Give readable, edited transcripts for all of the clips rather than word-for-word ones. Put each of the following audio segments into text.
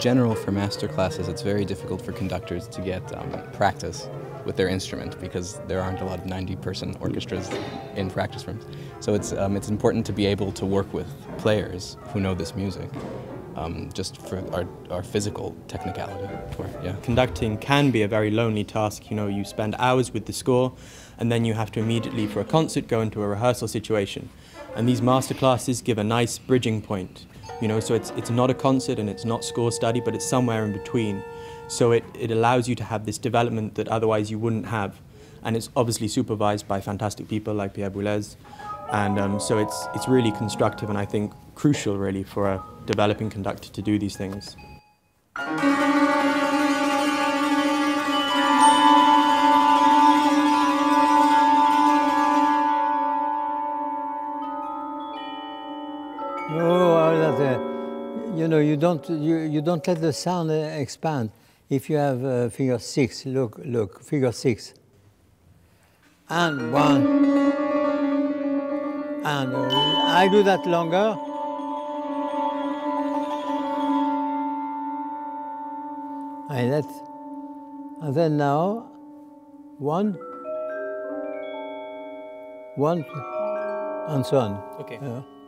general, for master classes, it's very difficult for conductors to get practice with their instrument because there aren't a lot of 90-person orchestras in practice rooms. So it's important to be able to work with players who know this music, just for our physical technicality. Yeah. Conducting can be a very lonely task. You know, you spend hours with the score, and then you have to immediately, for a concert, go into a rehearsal situation. And these master classes give a nice bridging point. You know, so it's not a concert and it's not score study, but it's somewhere in between. So it allows you to have this development that otherwise you wouldn't have. And it's obviously supervised by fantastic people like Pierre Boulez. And so it's really constructive and I think crucial really for a developing conductor to do these things. You know, you don't let the sound expand. If you have figure 6, look, figure 6, and 1, and I do that longer. I let, and then now 1, and so on. Okay.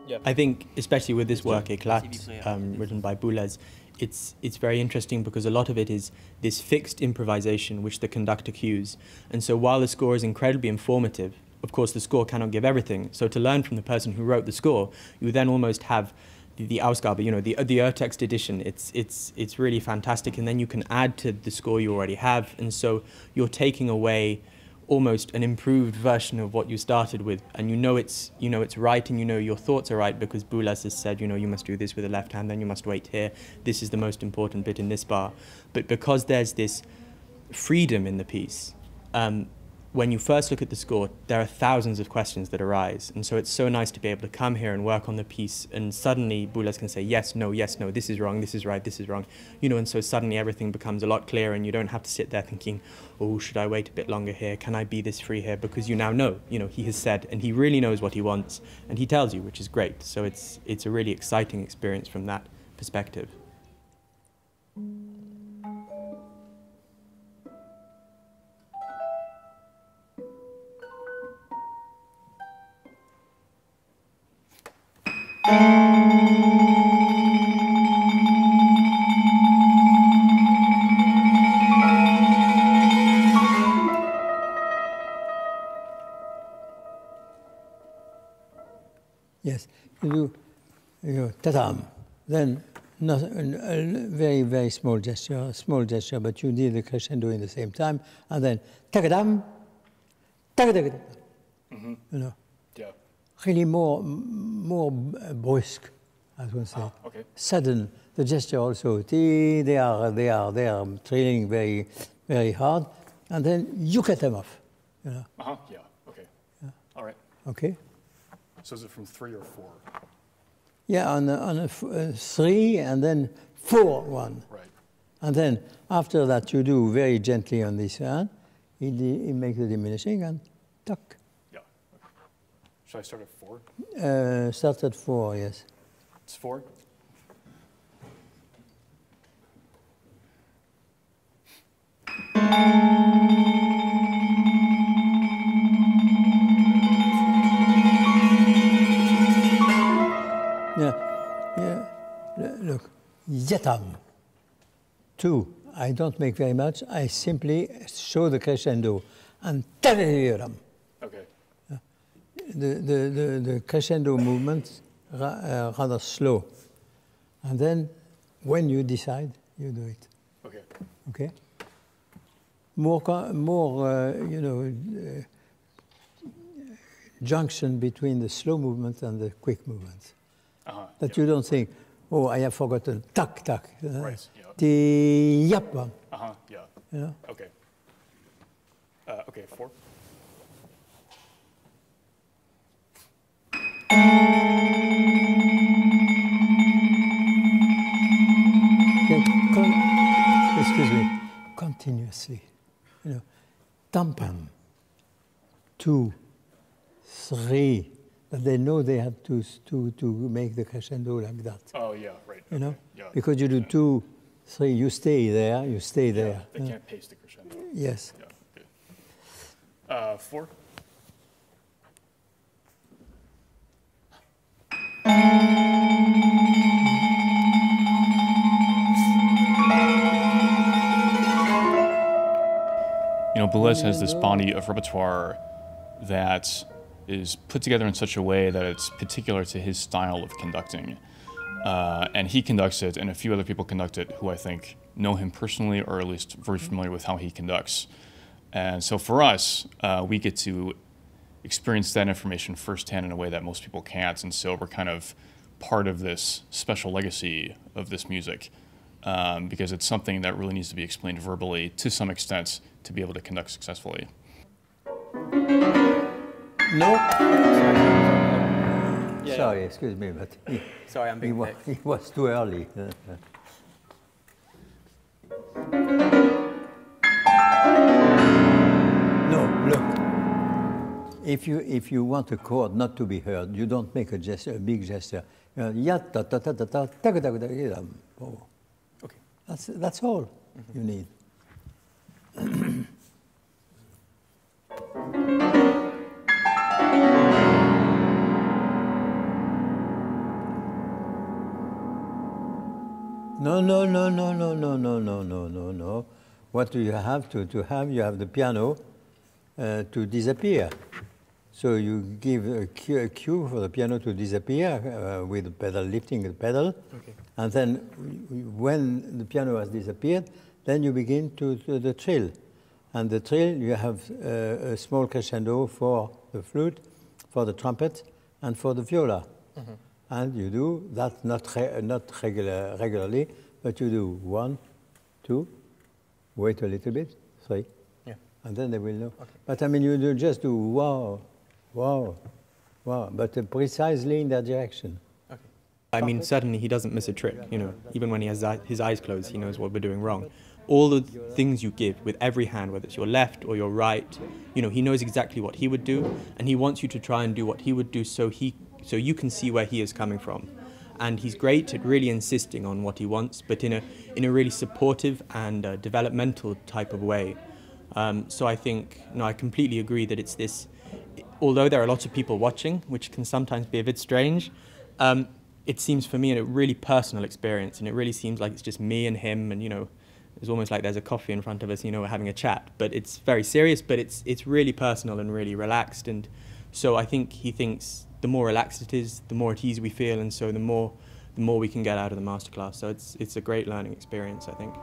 Yeah. I think, especially with this work, Eclat, written by Boulez, it's very interesting because a lot of it is this fixed improvisation which the conductor cues. And so while the score is incredibly informative, of course the score cannot give everything. So to learn from the person who wrote the score, you then almost have the Ausgabe, you know, the text edition. It's really fantastic, and then you can add to the score you already have, and so you're taking away almost an improved version of what you started with, and you know it's right, and you know your thoughts are right because Boulez has said, you know, you must do this with the left hand, then you must wait here, this is the most important bit in this bar. But because there's this freedom in the piece, when you first look at the score, there are thousands of questions that arise, and so it's so nice to be able to come here and work on the piece, and suddenly Boulez can say yes, no, this is wrong, this is right, this is wrong, you know, and so suddenly everything becomes a lot clearer, and you don't have to sit there thinking, oh, should I wait a bit longer here? Can I be this free here? Because you now know, you know, he has said, and he really knows what he wants, and he tells you, which is great. So it's a really exciting experience from that perspective. Yes, you do ta-dam, then not, a very, very small gesture, but you need the crescendo in the same time, and then ta-dam, ta-da-da-da. You know, yeah. Really more brusque, I would say. Okay. Sudden, the gesture also. They are trailing very, very hard, and then you cut them off. You know. Yeah. Okay. Yeah. All right. Okay. So is it from 3 or 4? Yeah, on a 3 and then 4 1. Right. And then after that you do very gently on this hand. It makes the diminishing and tuck. Yeah. Okay. Should I start at 4? Start at 4, yes. It's 4. Yeah. Look, yatam. 2. I don't make very much. I simply show the crescendo and tadam. Okay. The crescendo movements rather slow, and then when you decide, you do it. Okay. Okay. More, you know, junction between the slow movement and the quick movements. That you don't think, oh, I have forgotten, tuck, tuck. Right, yeah. The yap one. Yeah. You know? Okay. Okay, 4. Excuse me, continuously. You know, tampam, 2, 3. That they know they have to make the crescendo like that. Oh yeah, right. You know, yeah. because you do 2, 3, you stay there, you stay there. They can't pace the crescendo. Yes. Yeah, okay. 4. You know, Boulez has this body of repertoire that is put together in such a way that it's particular to his style of conducting. And he conducts it, and a few other people conduct it who I think know him personally, or at least very familiar with how he conducts. And so for us, we get to experience that information firsthand in a way that most people can't, and so we're kind of part of this special legacy of this music, because it's something that really needs to be explained verbally to some extent to be able to conduct successfully. No? Yeah. Sorry, excuse me, but Sorry, I'm being thick. he was too early. No, look. If you want a chord not to be heard, you don't make a gesture, a big gesture. Ya ta ta ta ta ta ta ta ta ta. Okay. That's all you need. No, no, no, no, no, no, no, no, no, no, no. What do you have to have? You have the piano to disappear. So you give a cue for the piano to disappear with the pedal, lifting the pedal. Okay. And then when the piano has disappeared, then you begin to the trill. And the trill, you have a small crescendo for the flute, for the trumpet, and for the viola. Mm-hmm. And you do that not regularly, but you do 1, 2, wait a little bit, 3, and then they will know. Okay. But I mean, you just do wow, wow, wow, but precisely in that direction. Okay. I mean, certainly he doesn't miss a trick, you know, even when he has his eyes closed, he knows what we're doing wrong. All the things you give with every hand, whether it's your left or your right, you know, he knows exactly what he would do, and he wants you to try and do what he would do so you can see where he is coming from. And he's great at really insisting on what he wants, but in a really supportive and developmental type of way. So I think, I completely agree that it's this, although there are lots of people watching, which can sometimes be a bit strange, it seems for me a really personal experience, and it really seems like it's just me and him, and, you know, it's almost like there's a coffee in front of us, you know, we're having a chat, but it's very serious, but it's really personal and really relaxed. And so I think he thinks the more relaxed it is, the more at ease we feel, and so the more we can get out of the masterclass. So it's a great learning experience, I think.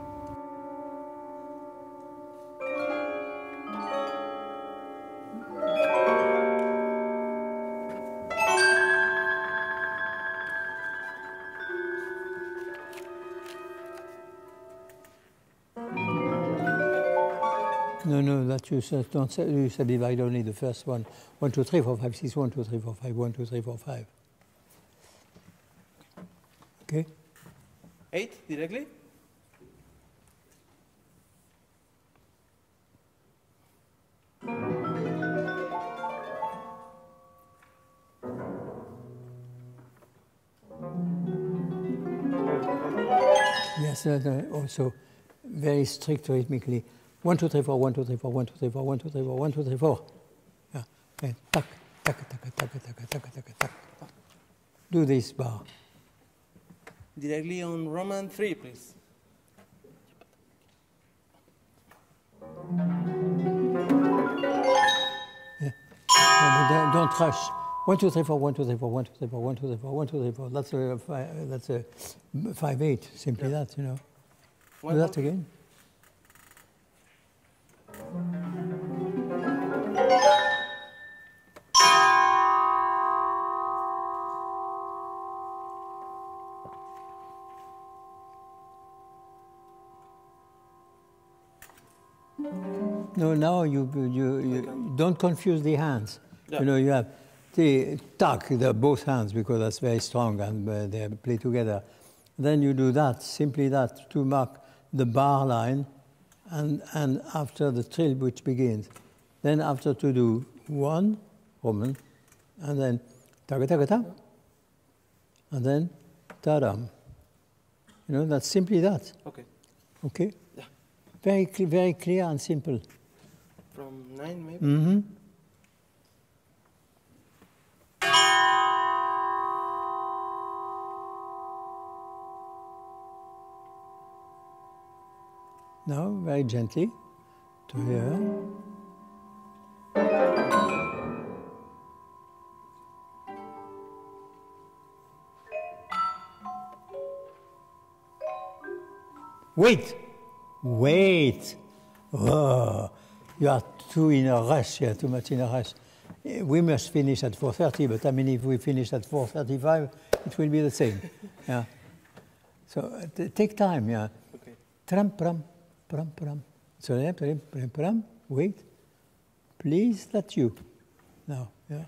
No, that you don't say, you said divide only the first one. 1, 2, 3, 4, 5, 6, 1, 2, 3, 4, 5, 1, 2, 3, 4, 5. Okay? 8 directly? Yes, also very strict rhythmically. 1, 2, 3, 4, 1, 2, 3, 4, 1, 2, 3, 4, 1, 2, 3, 4, 1, 2, 3, 4. Yeah. Okay. Tac, tac, tac, tac, tac, tac, tac, tac. Do this bar. Directly on Rahmen 3, please. Yeah. No, don't rush. 1, 2, 3, 4, 1, 2, 3, 4, 1, 2, 3, 4, 1, 2, 3, 4, 1, 2, 3, 4. That's a 5, 8. Simply that, you know. Do that again. No, now you don't confuse the hands. Yeah. You know, you have the tac, both hands, because that's very strong and they play together. Then you do that, simply that, to mark the bar line, and after the trill which begins. Then after to do 1, Roman, and then ta-ga-ta-ga-ta, and then ta-dam. You know, that's simply that. Okay. Okay? Yeah. Very clear and simple. From 9 maybe? Mm-hmm. Now, very gently to here. Wait! Wait! Oh, you are too in a rush here, too much in a rush. We must finish at 4:30, but I mean, if we finish at 4:35, it will be the same. Yeah. So take time, yeah. Okay. Tram, pram, pram, pram. So, pram, pram, pram. Wait. Please, that's you. Now, yeah.